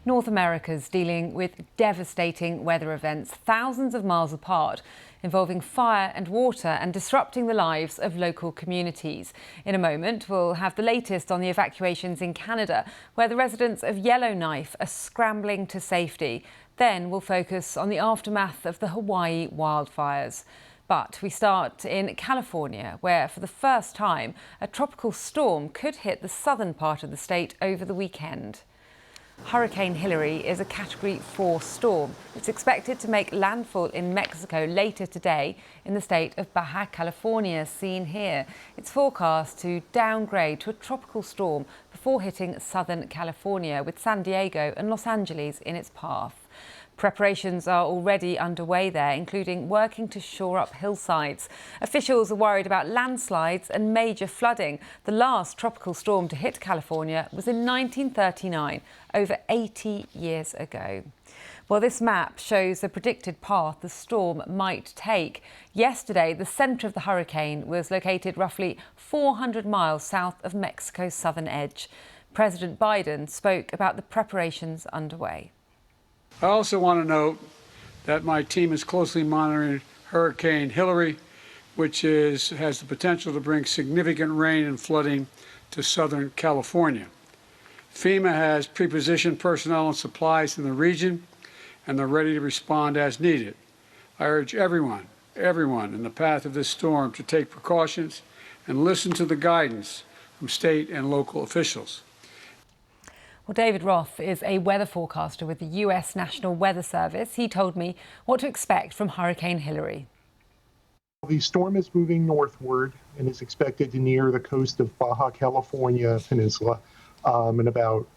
North America's dealing with devastating weather events thousands of miles apart, involving fire and water and disrupting the lives of local communities. In a moment, we'll have the latest on the evacuations in Canada, where the residents of Yellowknife are scrambling to safety. Then we'll focus on the aftermath of the Hawaii wildfires. But we start in California, where for the first time, a tropical storm could hit the southern part of the state over the weekend. Hurricane Hilary is a Category 4 storm. It's expected to make landfall in Mexico later today in the state of Baja California, seen here. It's forecast to downgrade to a tropical storm before hitting southern California, with San Diego and Los Angeles in its path. Preparations are already underway there, including working to shore up hillsides. Officials are worried about landslides and major flooding. The last tropical storm to hit California was in 1939, over 80 years ago. Well, this map shows the predicted path the storm might take. Yesterday, the centre of the hurricane was located roughly 400 miles south of Mexico's southern edge. President Biden spoke about the preparations underway. I also want to note that my team is closely monitoring Hurricane Hilary, which has the potential to bring significant rain and flooding to Southern California. FEMA has pre-positioned personnel and supplies in the region, and they're ready to respond as needed. I urge everyone in the path of this storm to take precautions and listen to the guidance from state and local officials. Well, David Roth is a weather forecaster with the US National Weather Service. He told me what to expect from Hurricane Hilary. The storm is moving northward and is expected to near the coast of Baja California Peninsula in about,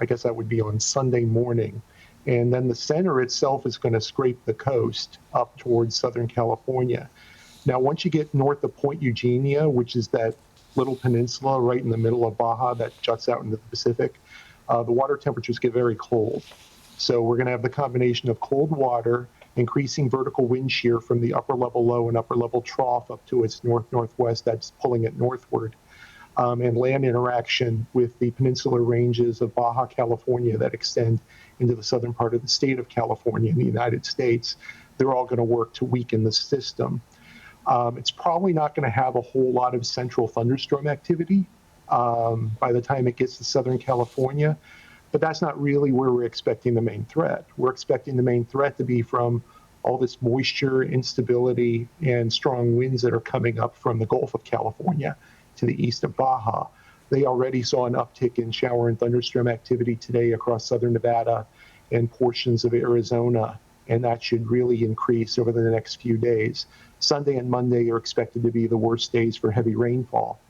I guess that would be on Sunday morning. And then the center itself is going to scrape the coast up towards Southern California. Now, once you get north of Point Eugenia, which is that little peninsula right in the middle of Baja that juts out into the Pacific, the water temperatures get very cold. So we're going to have the combination of cold water, increasing vertical wind shear from the upper level low and upper level trough up to its north-northwest that's pulling it northward, and land interaction with the peninsular ranges of Baja California that extend into the southern part of the state of California in the United States. They're all going to work to weaken the system. It's probably not going to have a whole lot of central thunderstorm activity by the time it gets to Southern California, but that's not really where we're expecting the main threat. We're expecting the main threat to be from all this moisture, instability, and strong winds that are coming up from the Gulf of California to the east of Baja. They already saw an uptick in shower and thunderstorm activity today across southern Nevada and portions of Arizona, and that should really increase over the next few days. Sunday and Monday are expected to be the worst days for heavy rainfall.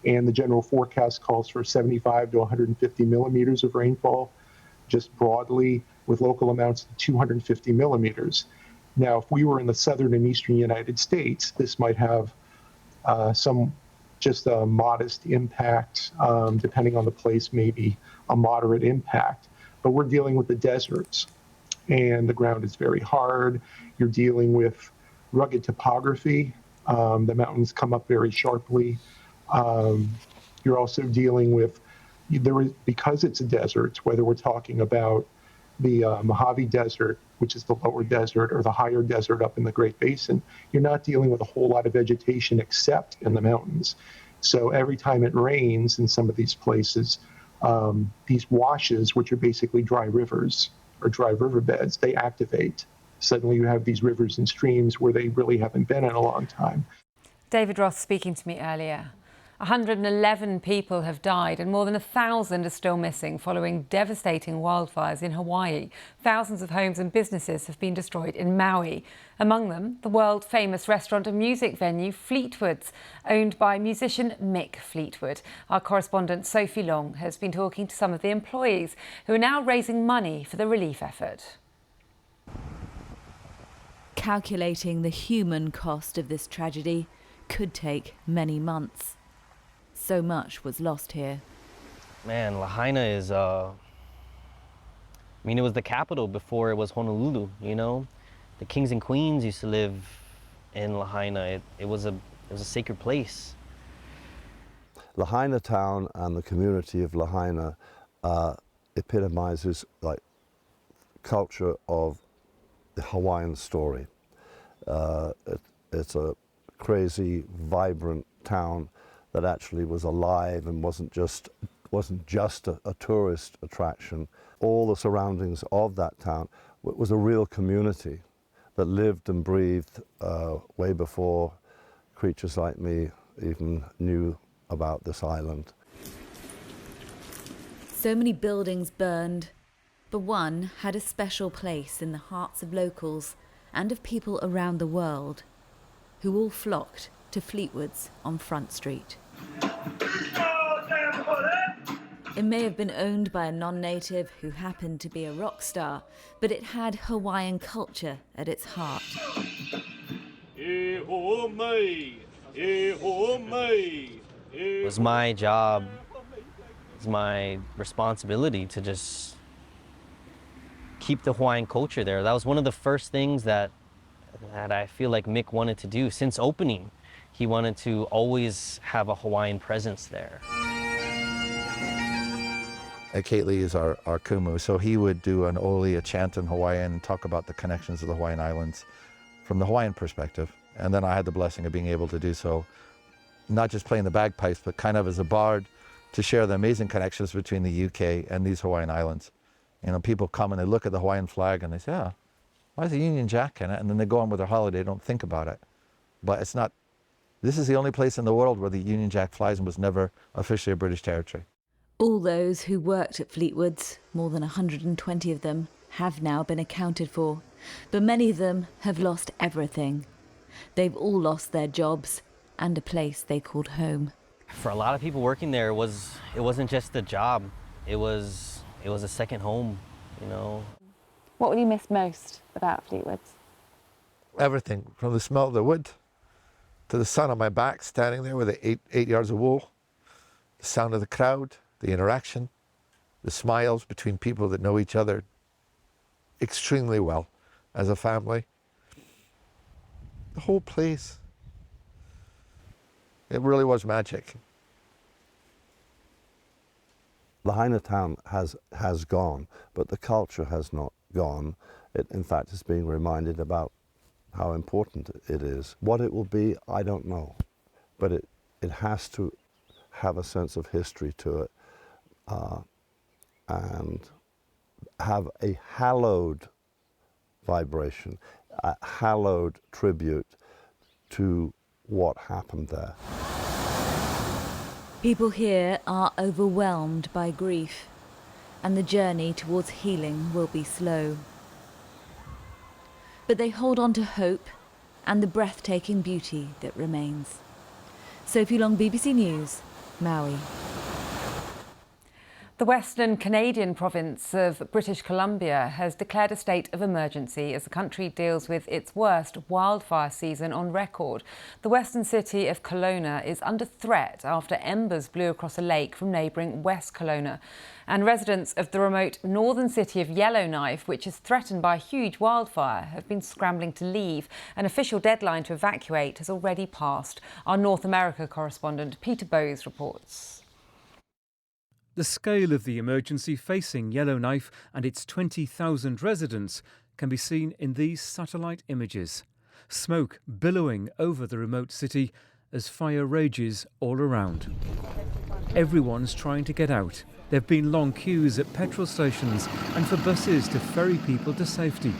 And the general forecast calls for 75 to 150 millimeters of rainfall, just broadly, with local amounts of 250 millimeters. Now, if we were in the southern and eastern United States, this might have just a modest impact, depending on the place, maybe a moderate impact. But we're dealing with the deserts, and the ground is very hard. You're dealing with rugged topography. The mountains come up very sharply. You're also dealing with, because it's a desert, whether we're talking about the Mojave Desert, which is the lower desert, or the higher desert up in the Great Basin, you're not dealing with a whole lot of vegetation except in the mountains. So every time it rains in some of these places, these washes, which are basically dry rivers or dry riverbeds, they activate. Suddenly you have these rivers and streams where they really haven't been in a long time. David Roth speaking to me earlier. 111 people have died and more than 1,000 are still missing following devastating wildfires in Hawaii. Thousands of homes and businesses have been destroyed in Maui. Among them, the world-famous restaurant and music venue Fleetwood's, owned by musician Mick Fleetwood. Our correspondent Sophie Long has been talking to some of the employees who are now raising money for the relief effort. Calculating the human cost of this tragedy could take many months. So much was lost here. Man, Lahaina is, it was the capital before it was Honolulu, you know? The kings and queens used to live in Lahaina. It was a sacred place. Lahaina town and the community of Lahaina epitomizes like culture of the Hawaiian story. It's a crazy, vibrant town that actually was alive and wasn't just a tourist attraction. All the surroundings of that town was a real community that lived and breathed way before creatures like me even knew about this island. So many buildings burned, but one had a special place in the hearts of locals and of people around the world, who all flocked to Fleetwood's on Front Street. It may have been owned by a non-native who happened to be a rock star, but it had Hawaiian culture at its heart. It was my job, it's my responsibility to just keep the Hawaiian culture there. That was one of the first things that I feel like Mick wanted to do. Since opening, he wanted to always have a Hawaiian presence there. Kately is our kumu, so he would do an oli, a chant in Hawaiian, and talk about the connections of the Hawaiian Islands from the Hawaiian perspective. And then I had the blessing of being able to do so, not just playing the bagpipes, but kind of as a bard to share the amazing connections between the UK and these Hawaiian Islands. You know, people come and they look at the Hawaiian flag and they say, "Ah, why is a Union Jack in it?" And then they go on with their holiday, don't think about it. But it's not, this is the only place in the world where the Union Jack flies and was never officially a British territory. All those who worked at Fleetwood's, more than 120 of them, have now been accounted for. But many of them have lost everything. They've all lost their jobs and a place they called home. For a lot of people working there, it wasn't just a job. It was a second home, you know. What will you miss most about Fleetwood's? Everything, from the smell of the wood to the sun on my back, standing there with the eight yards of wool, the sound of the crowd, the interaction, the smiles between people that know each other extremely well as a family. The whole place. It really was magic. Lahaina town has gone, but the culture has not gone. It, in fact, is being reminded about how important it is. What it will be, I don't know, but it has to have a sense of history to it and have a hallowed vibration, a hallowed tribute to what happened there. People here are overwhelmed by grief, and the journey towards healing will be slow. But they hold on to hope and the breathtaking beauty that remains. Sophie Long, BBC News, Maui. The Western Canadian province of British Columbia has declared a state of emergency as the country deals with its worst wildfire season on record. The western city of Kelowna is under threat after embers blew across a lake from neighbouring West Kelowna. And residents of the remote northern city of Yellowknife, which is threatened by a huge wildfire, have been scrambling to leave. An official deadline to evacuate has already passed. Our North America correspondent Peter Bowes reports. The scale of the emergency facing Yellowknife and its 20,000 residents can be seen in these satellite images. Smoke billowing over the remote city as fire rages all around. Everyone's trying to get out. There have been long queues at petrol stations and for buses to ferry people to safety,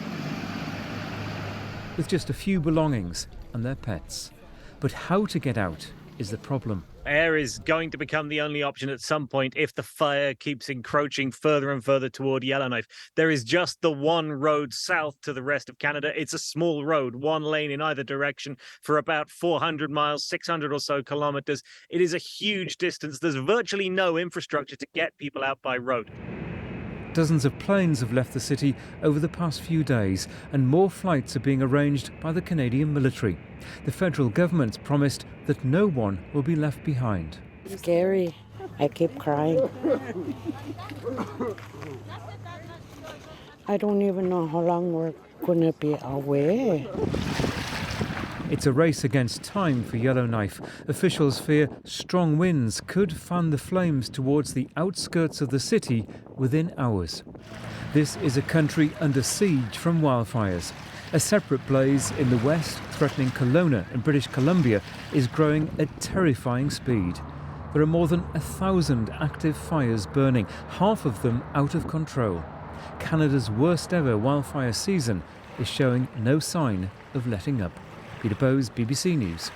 with just a few belongings and their pets. But how to get out is the problem. Air is going to become the only option at some point if the fire keeps encroaching further and further toward Yellowknife. There is just the one road south to the rest of Canada. It's a small road, one lane in either direction for about 400 miles, 600 or so kilometers. It is a huge distance. There's virtually no infrastructure to get people out by road. Dozens of planes have left the city over the past few days, and more flights are being arranged by the Canadian military. The federal government's promised that no one will be left behind. It's scary. I keep crying. I don't even know how long we're going to be away. It's a race against time for Yellowknife. Officials fear strong winds could fan the flames towards the outskirts of the city within hours. This is a country under siege from wildfires. A separate blaze in the west, threatening Kelowna in British Columbia, is growing at terrifying speed. There are more than 1,000 active fires burning, half of them out of control. Canada's worst ever wildfire season is showing no sign of letting up. Peter Bowes, BBC News.